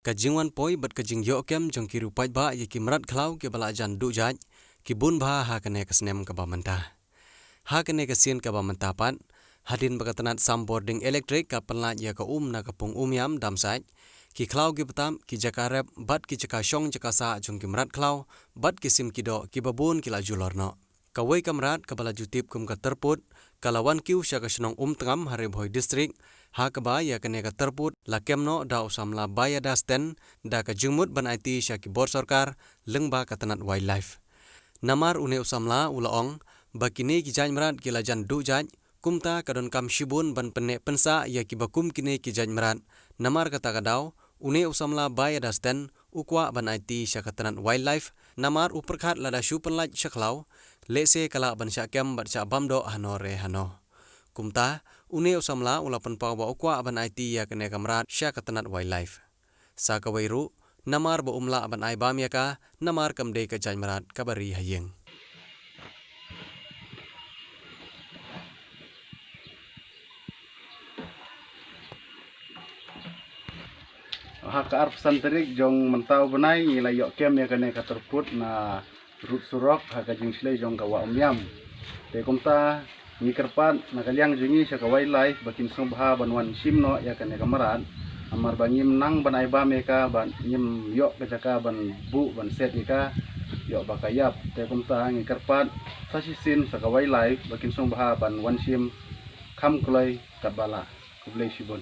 Kajingwan poi bat kajing yo kem jong ki rupai ba ye ki merat khlau ke bala jan du jaj ki bun ba ha kene kasnem ka ba menta. Ha kene kasien ka ba menta pat hadin bakatanat sam boarding electric ka penlat ya ka na kapung yam dam sai ki khlau ki batam ki jakarep bat ki jaka shong jaka sa jong ki merat khlau bat ki sim ki do ki babun ki la julor no. Kawai kamrat ka bala jutip kum ka terput kalawan kiu sya ka shnong tengam hare bhoi district ha ka ba ya kene ka terput la kemno da usam la baya da sten da ka jumut ban IT sya ki bor sarkar lengba ka tanat wildlife. Namar une usam la ulaong bakini ki jaj merat ki la jan du jaj kumta kadon kam shibun ban penne pensa ya ki bakum kini ki jaj merat namar kata kadau une usam la baya da sten ukwa ban IT sya ka tanat wildlife namar uperkhat la da shu penlaj syaklau lese kala ban syakem bat sya bamdo hanore hano. Kumta une usamla ulapan pau ba ukwa ban IT ya kene kamrat sya katanat wildlife. Sa kawairu namar ba umla ban ai bam ya ka namar kamde ka janmarat kabari hayeng. Hak arp santerik jong mentau benai ngilai yok kem ya kene katerput na rut surok haka jing slay jong kawa umyam. Te kumta ngikerpat na kalyang jingi sya ka wildlife bakin sobha banwan simno ya kene kamaran amar bangim nang ban aiba meka ban nyim yok ka jaka ban bu ban set ika yok bakayap. Te kumta ngikerpat sasisin sa ka wildlife bakin sobha ban wan sim kam kulai kabala kublai sibon.